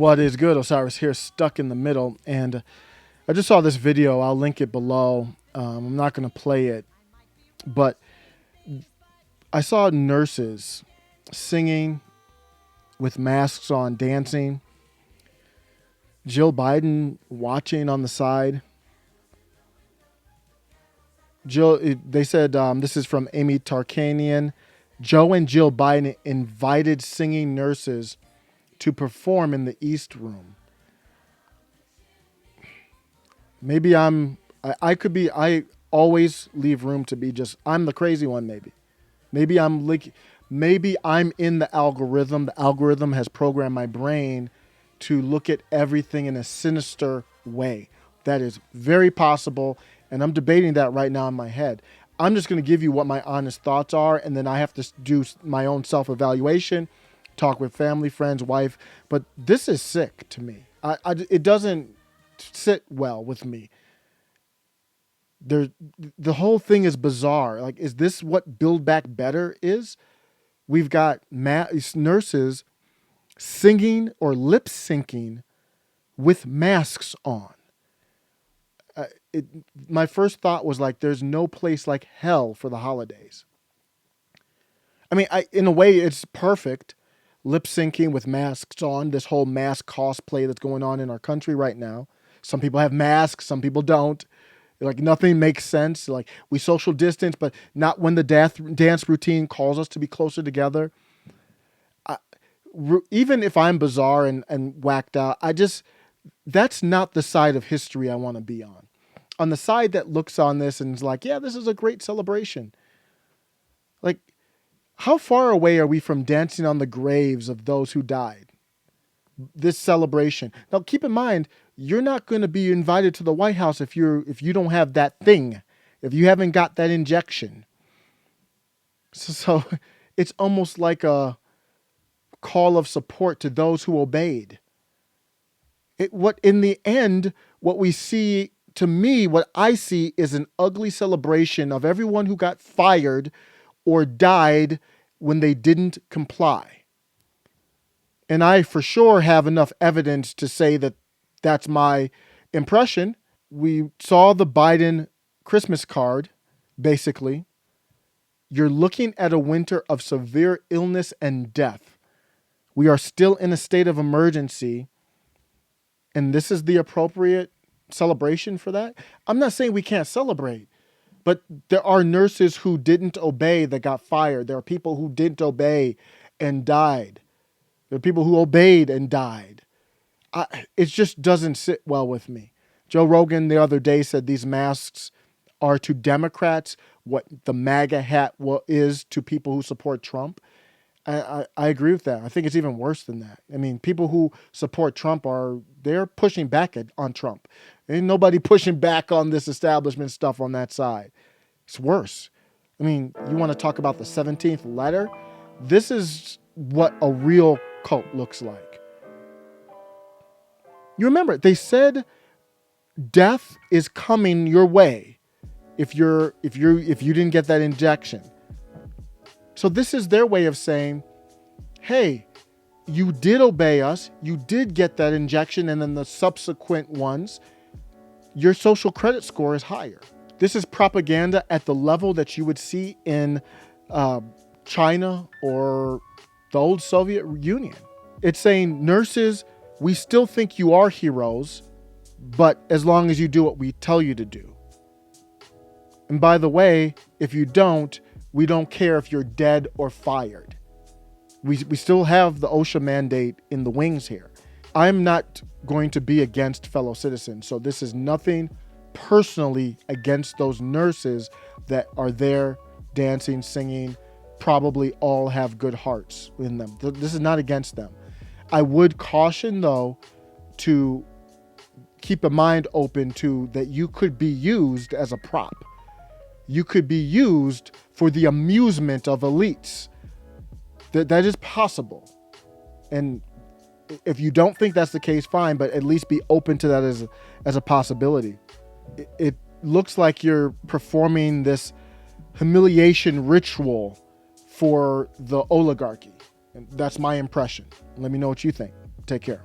What is good? Osiris here, stuck in the middle. And I just saw this video. I'll link it below. I'm not going to play it. But I saw nurses singing with masks on, dancing. Jill Biden watching on the side. They said, this is from Amy Tarkanian. Joe and Jill Biden invited singing nurses to perform in the East Room. Maybe I could be, I always leave room to be just, I'm the crazy one maybe. Maybe I'm in the algorithm. The algorithm has programmed my brain to look at everything in a sinister way. That is very possible, and I'm debating that right now in my head. I'm just going to give you what my honest thoughts are, and then I have to do my own self-evaluation, talk with family, friends, wife. But this is sick to me. It doesn't sit well with me. The whole thing is bizarre. Like, is this what Build Back Better is? We've got nurses singing or lip syncing with masks on. My first thought was like, there's no place like hell for the holidays. I mean, in a way, it's perfect. Lip syncing with masks on, this whole mask cosplay that's going on in our country right now. Some people have masks, some people don't. Like, nothing makes sense. Like, we social distance, but not when the dance routine calls us to be closer together. Even if I'm bizarre and whacked out, that's not the side of history I want to be on. On the side that looks on this and is like, yeah, this is a great celebration. Like, how far away are we from dancing on the graves of those who died? This celebration. Now, keep in mind, you're not going to be invited to the White House if you don't have that thing, if you haven't got that injection. So it's almost like a call of support to those who obeyed. In the end, what we see, to me, what I see is an ugly celebration of everyone who got fired or died when they didn't comply. And I for sure have enough evidence to say that that's my impression. We saw the Biden Christmas card, basically. You're looking at a winter of severe illness and death. We are still in a state of emergency, and this is the appropriate celebration for that. I'm not saying we can't celebrate, but there are nurses who didn't obey that got fired. There are people who didn't obey and died. There are people who obeyed and died. It just doesn't sit well with me. Joe Rogan the other day said these masks are to Democrats what the MAGA hat is to people who support Trump. I agree with that. I think it's even worse than that. I mean, people who support Trump they're pushing back on Trump. Ain't nobody pushing back on this establishment stuff on that side. It's worse. I mean, you want to talk about the 17th letter? This is what a real cult looks like. You remember, they said death is coming your way if you didn't get that injection. So this is their way of saying, hey, you did obey us, you did get that injection, and then the subsequent ones, your social credit score is higher. This is propaganda at the level that you would see in China or the old Soviet Union. It's saying, nurses, we still think you are heroes, but as long as you do what we tell you to do. And by the way, if you don't, we don't care if you're dead or fired. We still have the OSHA mandate in the wings here. I'm not going to be against fellow citizens. So this is nothing personally against those nurses that are there dancing, singing, probably all have good hearts in them. This is not against them. I would caution, though, to keep a mind open to that you could be used as a prop. You could be used for the amusement of elites. That is possible. And if you don't think that's the case, fine, but at least be open to that as a possibility. It looks like you're performing this humiliation ritual for the oligarchy. And that's my impression. Let me know what you think. Take care.